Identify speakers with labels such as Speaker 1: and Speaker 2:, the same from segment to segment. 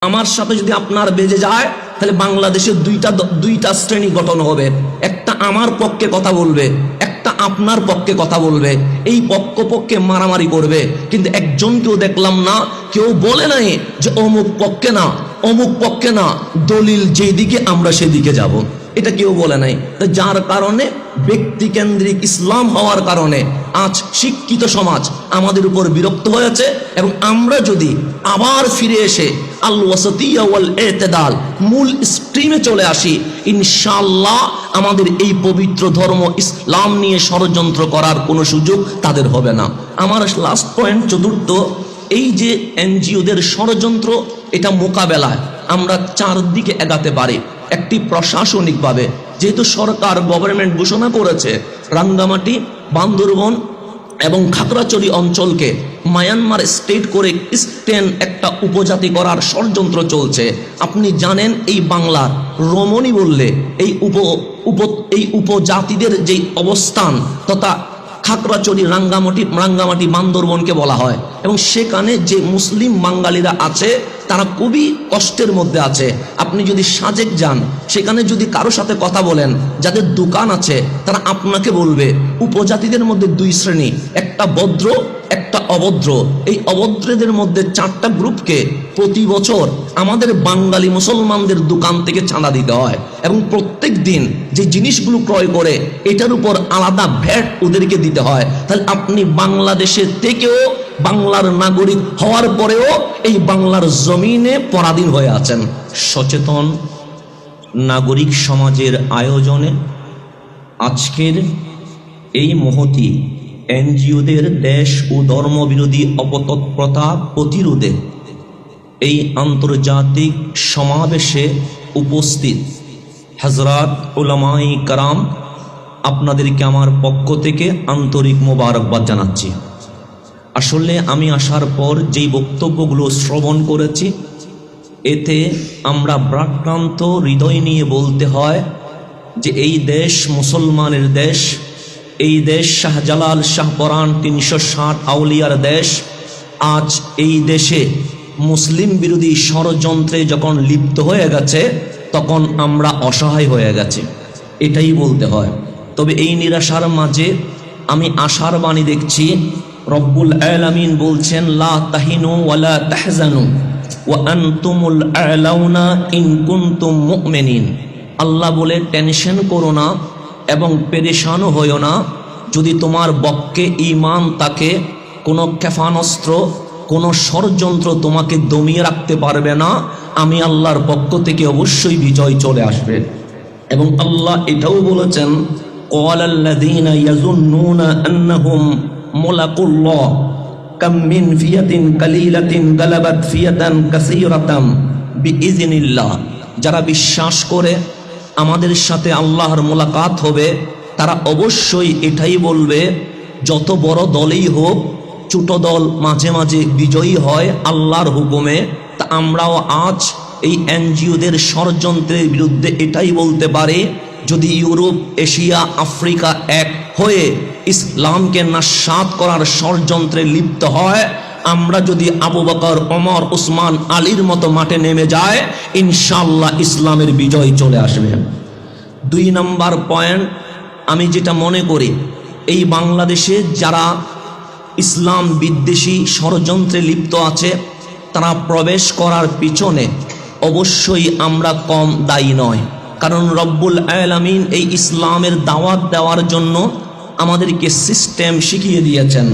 Speaker 1: আমার সাথে যদি আপনার বেজে যায় তাহলে বাংলাদেশে দুইটা শ্রেণী গঠন হবে। একটা আমার পক্ষে কথা বলবে, একটা আপনার পক্ষে কথা বলবে। এই পক্ষে মারামারি করবে, কিন্তু একজনকেও দেখলাম না, কেউ বলে নাই যে অমুক পক্ষে না, অমুক পক্ষে না, দলিল যেদিকে আমরা সেদিকে যাব, এটা কেউ বলে নাই। তো যার কারণে ব্যক্তিকেন্দ্রিক ইসলাম হওয়ার কারণে আজ শিক্ষিত সমাজ আমাদের উপর বিরক্ত হয়েছে। এবং আমরা যদি আবার ফিরে এসে আল ওয়াসাতিয়া ওয়াল ইতিদাল মূল স্ট্রিমে চলে আসি, ইনশাআল্লাহ আমাদের এই পবিত্র ধর্ম ইসলাম নিয়ে ষড়যন্ত্র করার কোনো সুযোগ তাদের হবে না। আমার লাস্ট পয়েন্ট, চতুর্থ, এই যে এনজিওদের ষড়যন্ত্র, এটা মোকাবেলায় আমরা চারদিকে এগাতে পারি। একটি প্রশাসনিকভাবে, যেহেতু সরকার গভর্নমেন্ট ঘোষণা করেছে রাঙ্গামাটি, বান্দরবন এবং খাগড়াছড়ি অঞ্চলকে মায়ানমার স্টেট করে স্টেন একটা উপজাতি করার ষড়যন্ত্র চলছে। আপনি জানেন এই বাংলার রমণী বললে এই উপজাতিদের যেই অবস্থান তথা খাগড়াছড়ি, রাঙ্গামাটি বান্দরবনকে বলা হয়। এবং সেখানে যে মুসলিম বাঙালিরা আছে তারা খুবই কষ্টের মধ্যে আছে। আপনি যদি সাজেক যান, সেখানে যদি কারো সাথে কথা বলেন, যাদের দোকান আছে, তারা আপনাকে বলবে উপজাতিদের মধ্যে দুই শ্রেণী, একটা ভদ্র, একটা অভদ্র। এই অভদ্রদের মধ্যে 4টা গ্রুপকে প্রতি বছর আমাদের বাঙালি মুসলমানদের দোকান থেকে চাঁদা দিতে হয়, এবং প্রত্যেক দিন যে জিনিসগুলো ক্রয় করে এটার উপর আলাদা ভ্যাট ওদেরকে দিতে হয়। তাহলে আপনি বাংলাদেশের থেকেও, বাংলার নাগরিক হওয়ার পরেও এই বাংলার জমিনে পরাধীন হয়ে আছেন। সচেতন নাগরিক সমাজের আয়োজনে আজকের এই মহতি এনজিওদের দেশ ও ধর্মবিরোধী অপতৎপরতা প্রতিরোধে এই আন্তর্জাতিক সমাবেশে উপস্থিত হযরত উলামায়ে কেরাম, আপনাদেরকে আমার পক্ষ থেকে আন্তরিক মোবারকবাদ জানাচ্ছি। আসলে আমি আসার পর যেই বক্তব্যগুলো শ্রবণ করেছি, এতে আমরা ভারাক্রান্ত হৃদয় নিয়ে বলতে হয় যে এই দেশ মুসলমানের দেশ, এই দেশ শাহজালাল শাহপরাণ 360 আউলিয়ার দেশ। আজ এই দেশে মুসলিম বিরোধী ষড়যন্ত্রে যখন লিপ্ত হয়ে গেছে, তখন আমরা অসহায় হয়ে গেছি, এটাই বলতে হয়। তবে এই নিরাশার মাঝে আমি আশার বাণী দেখছি। রব্বুল আলামিন বলছেন, লা তাহিনু ওয়ালা তাহজানু ওয়া আনতুমুল আ'লাউনা ইন কুনতুম মুমিনিন। আল্লাহ বলে, টেনশন করো না এবং পেরেশানও হইও না। যদি তোমার বক্ষে ঈমান থাকে, কোনো ক্ষেপণাস্ত্র, কোনো ষড়যন্ত্র তোমাকে দমিয়ে রাখতে পারবে না। আমি আল্লাহর পক্ষ থেকে অবশ্যই বিজয় চলে আসবে। এবং আল্লাহ এটাও বলেছেন, ক্বালাল্লাযীনা ইয়াযুন্নুনা আন্নাহুম মুলাকুল্লাহ কাম মিন ফিয়াতিন কালিলাতিন গালাবাত ফিয়াতান কাসীরাতাম বিইজনিল্লাহ। যারা বিশ্বাস করে আমাদের সাথে আল্লাহর মোলাকাত হবে, তারা অবশ্যই এটাই বলবে, যত বড় দলই হোক, ছোট দল মাঝে মাঝে বিজয়ী হয় আল্লাহর হুকুমে। তা আমরাও আজ এই এনজিওদের ষড়যন্ত্রের বিরুদ্ধে এটাই বলতে পারি, যদি ইউরোপ, এশিয়া, আফ্রিকা এক হয়ে ইসলামকে নাশাত করার ষড়যন্ত্রে লিপ্ত হয়, আমরা যদি আবু বকর, ওমর, উসমান, আলীর মতো মাঠে নেমে যায়, ইনশাআল্লাহ ইসলামের বিজয় চলে আসবে। 2 নম্বর পয়েন্ট, আমি যেটা মনে করি, এই বাংলাদেশে যারা ইসলাম বিদ্বেষী ষড়যন্ত্রে লিপ্ত আছে, তারা প্রবেশ করার পিছনে অবশ্যই আমরা কম দায়ী নয়। কারণ রব্বুল আলামিন এই ইসলামের দাওয়াত দেওয়ার জন্য আমাদেরকে সিস্টেম শিখিয়ে দিয়েছেন।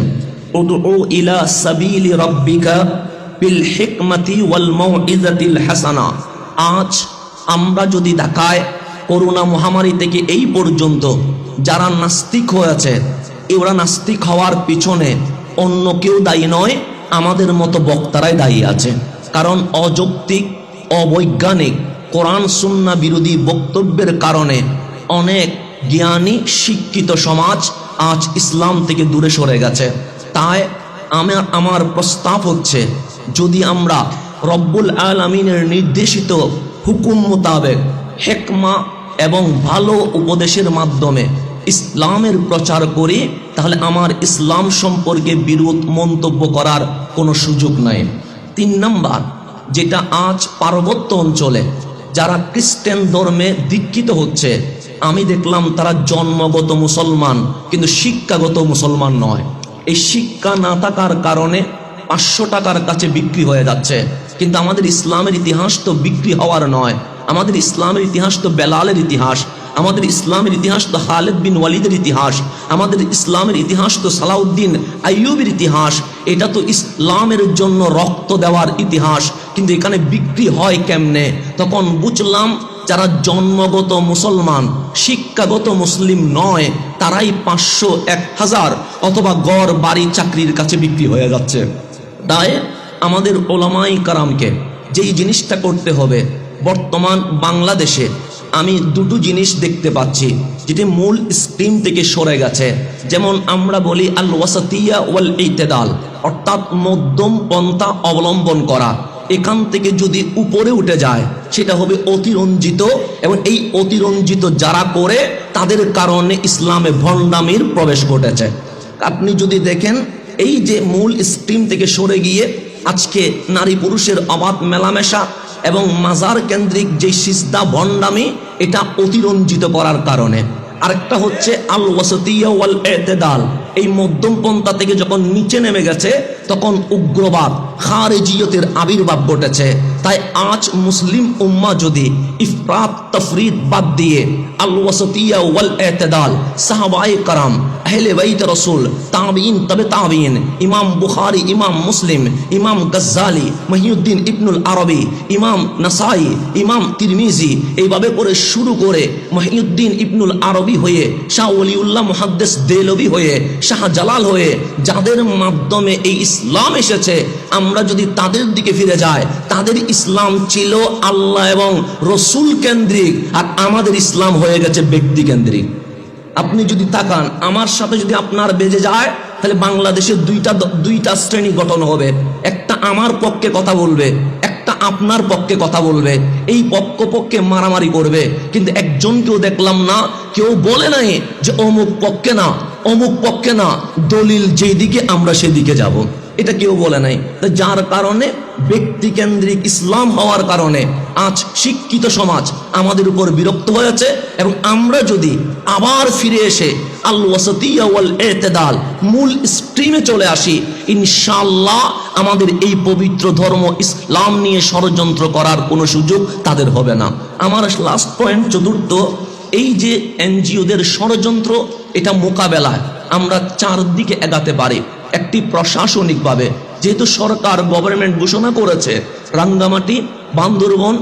Speaker 1: উদউ ইলা সাবিলি রাব্বিকা বিল হিকমাতি ওয়াল মাউইযাতিল হাসানা। আজ আমরা যদি দেখায়, করোনা মহামারী থেকে এই পর্যন্ত যারা নাস্তিক হয়েছে, এরা নাস্তিক হওয়ার পিছনে অন্য কেউ দায়ী নয়, আমাদের মতো বক্তারাই দায়ী আছে। কারণ অযৌক্তিক, অবৈজ্ঞানিক, কোরআন সুন্নাহ বিরোধী বক্তব্যের কারণে অনেক জ্ঞানী শিক্ষিত সমাজ আজ ইসলাম থেকে দূরে সরে গেছে। তাই আমার প্রস্তাব হচ্ছে, যদি আমরা রব্বুল আলামিনের নির্দেশিত হুকুম মোতাবেক হিকমা এবং ভালো উপদেশের মাধ্যমে ইসলামের প্রচার করি, তাহলে আমার ইসলাম সম্পর্কে বিরোধ মন্তব্য করার কোনো সুযোগ নাই। 3 নম্বর, যেটা আজ পার্বত্য অঞ্চলে যারা খ্রিস্টান ধর্মে দীক্ষিত হচ্ছে, আমি দেখলাম তারা জন্মগত মুসলমান কিন্তু শিক্ষাগত মুসলমান নয়। এই শিক্ষা না থাকার কারণে 500 টাকার কাছে বিক্রি হয়ে যাচ্ছে। কিন্তু আমাদের ইসলামের ইতিহাস তো বিক্রি হওয়ার নয়। আমাদের ইসলামের ইতিহাস তো বেলালের ইতিহাস, আমাদের ইসলামের ইতিহাস তো খালিদ বিন ওয়ালিদের ইতিহাস, আমাদের ইসলামের ইতিহাস তো সালাউদ্দিন আইয়ুবের ইতিহাস। এটা তো ইসলামের জন্য রক্ত দেওয়ার ইতিহাস। কিন্তু এখানে বিক্রি হয় কেমনে? তখন বুঝলাম যারা জন্মগত মুসলমান, শিক্ষাগত মুসলিম নয়, তারাই 500, 1000 অথবা গড় বাড়ি চাকরির কাছে বিক্রি হয়ে যাচ্ছে। তাই আমাদের ওলামাই কারামকে যেই জিনিসটা করতে হবে, বর্তমান বাংলাদেশে আমি দুটো জিনিস দেখতে পাচ্ছি যেটি মূল স্ট্রিম থেকে সরে গেছে। যেমন আমরা বলি আল ওয়াসাতিয়া ওয়াল ইতিদাল, অর্থাৎ মধ্যম পন্থা অবলম্বন করা। এখান থেকে যদি উপরে উঠে যায় সেটা হবে অতিরঞ্জিত, এবং এই অতিরঞ্জিত যারা করে তাদের কারণে ইসলামে ভণ্ডামির প্রবেশ ঘটেছে। আপনি যদি দেখেন এই যে মূল স্ট্রিম থেকে সরে গিয়ে আজকে নারী পুরুষের অবাধ মেলামেশা এবং মাজার কেন্দ্রিক যে সিজদা ভণ্ডামি, এটা অতিরঞ্জিত করার কারণে। আরেকটা হচ্ছে আল ওয়াসাতিয়া ওয়াল ইতিদাল, এই মধ্যম পন্থা থেকে যখন নিচে নেমে গেছে তখন উগ্রবাদ খারেজিয়তের আবির্ভাব ঘটেছে। তাই আজ মুসলিম উম্মাহ যদি ইফরাত তাফরিদ বাদ দিয়ে আল ওয়াসাতিয়া ওয়াল ইতিদাল, সাহাবায়ে کرام, আহলে বাইত রাসূল, তাবিঈন, তবে তাবিঈন, ইমাম বুখারী, ইমাম মুসলিম, ইমাম গজ্জালি, মহিউদ্দিন ইবনুল আরবি, ইমাম নাসাই, ইমাম তিরমিজি, এইভাবে করে শুরু করে মহিউদ্দিন ইবনুল আরবি হয়ে, শাহ ওলিউল্লাহ মুহাদ্দিস দেলভি হয়ে, শাহ জালাল হয়ে, যাদের মাধ্যমে এই ইসলাম এসেছে, আমরা যদি তাদের দিকে ফিরে যাই, তাদের ইসলাম ছিল আল্লাহ এবং রসুল কেন্দ্রিক, আর আমাদের ইসলাম হয়ে গেছে ব্যক্তি কেন্দ্রিক। আপনি যদি তাকান, আমার সাথে যদি আপনার বেজে যায়, তাহলে বাংলাদেশে দুইটা শ্রেণী গঠন হবে। একটা আমার পক্ষে কথা বলবে, একটা আপনার পক্ষে কথা বলবে। এই পক্ষে মারামারি করবে। কিন্তু একজনকেও দেখলাম না, কেউ বলে নাই যে অমুক পক্ষে না, অমুক পক্ষে না, দলিল যেদিকে আমরা সেদিকে যাব, এটা কেউ বলে নাই। যার কারণে ব্যক্তিকেন্দ্রিক ইসলাম হওয়ার কারণে আজ শিক্ষিত সমাজ আমাদের উপর বিরক্ত হয়েছে। এবং আমরা যদি আবার ফিরে এসে আল ওয়াসাতিয়া ওয়াল ইতিদাল মূল স্ট্রিমে চলে আসি, ইনশাআল্লাহ আমাদের এই পবিত্র ধর্ম ইসলাম নিয়ে ষড়যন্ত্র করার কোনো সুযোগ তাদের হবে না। আমার লাস্ট পয়েন্ট, চতুর্থ, এই যে এনজিওদের ষড়যন্ত্র, এটা মোকাবেলায় আমরা চারদিকে এগাতে পারি। একটি প্রশাসনিকভাবে, যেহেতু সরকার গভর্নমেন্ট ঘোষণা করেছে রাঙ্গামাটি, বান্দরবন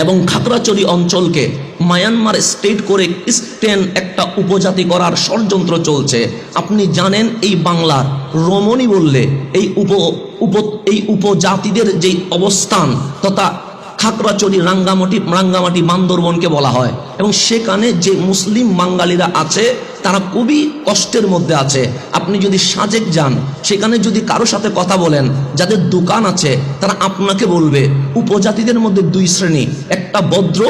Speaker 1: এবং খাগড়াছড়ি অঞ্চলকে মায়ানমার স্টেট করে স্টেন একটা উপজাতি করার ষড়যন্ত্র চলছে। আপনি জানেন এই বাংলার রমণী বললে এই উপজাতিদের যেই অবস্থান তথা খাগড়াছড়ি, রাঙ্গামাটি, বান্দরবনকে বলা হয়। এবং সেখানে যে মুসলিম বাঙালিরা আছে তারা খুবই কষ্টের মধ্যে আছে। আপনি যদি সাজেক যান, সেখানে যদি কারো সাথে কথা বলেন, যাদের দোকান আছে, তারা আপনাকে বলবে উপজাতিদের মধ্যে দুই শ্রেণী, একটা ভদ্র,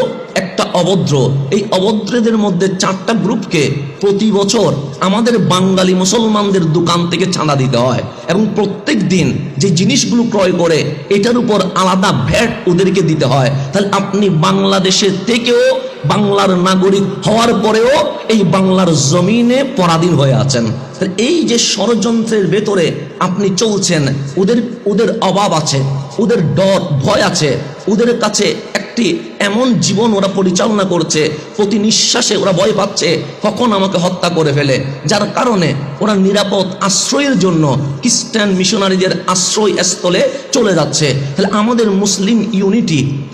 Speaker 1: একটা অভদ্র। এই অভদ্রদের মধ্যে 4টা গ্রুপকে প্রতি বছর আমাদের বাঙালি মুসলমানদের দোকান থেকে চাঁদা দিতে হয়, এবং প্রত্যেক দিন যে জিনিসগুলো ক্রয় করে এটার উপর আলাদা ভ্যাট ওদেরকে দিতে হয়। তাহলে আপনি বাংলাদেশের থেকেও, বাংলার নাগরিক হওয়ার পরেও এই বাংলার জমিনে পরাধীন হয়ে আছেন। এই যে ষড়যন্ত্রের ভেতরে আপনি চলছেন, ওদের অভাব আছে, ওদের ডর ভয় আছে, ওদের কাছে একটি এমন জীবন ওরা পরিচালনা করছে, প্রতি নিঃশ্বাসে ওরা ভয় পাচ্ছে কখন আমাকে হত্যা করে ফেলে। যার কারণে ওরা নিরাপদ আশ্রয়ের জন্য খ্রিস্টান মিশনারিদের আশ্রয় স্থলে চলে যাচ্ছে। তাহলে আমাদের মুসলিম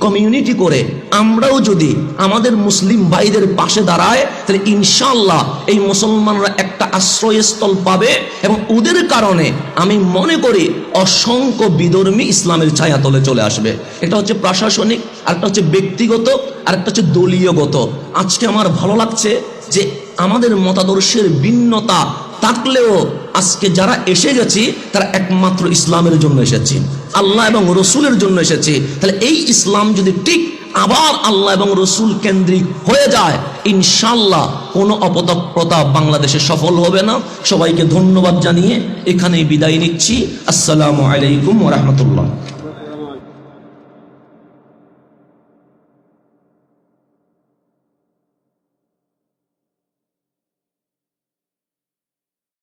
Speaker 1: কমিউনিটি করে আমরাও যদি আমাদের মুসলিম ভাইদের পাশে দাঁড়ায়, তাহলে ইনশাআল্লাহ এই মুসলমানরা একটা আশ্রয়স্থল পাবে। এবং ওদের কারণে আমি মনে করি অসংখ্য বিধর্মী ইসলামের ছায়াতলে চলে আসবে। এটা হচ্ছে প্রশাসনিক, আরেকটা হচ্ছে ব্যক্তিগত, আরেকটা হচ্ছে দলীয়গত। আজকে আমার ভালো লাগছে যে আমাদের মতাদর্শের ভিন্নতা থাকলেও আজকে যারা এসে গেছি তারা একমাত্র ইসলামের জন্য এসেছি, আল্লাহ এবং রসুলের জন্য এসেছি। তাহলে এই ইসলাম যদি ঠিক আবার আল্লাহ এবং রসুল কেন্দ্রিক হয়ে যায়, ইনশাআল্লাহ কোনো অপতৎপরতা বাংলাদেশে সফল হবে না। সবাইকে ধন্যবাদ জানিয়ে এখানেই বিদায় নিচ্ছি। আসসালামু আলাইকুম ওয়া রাহমাতুল্লাহ।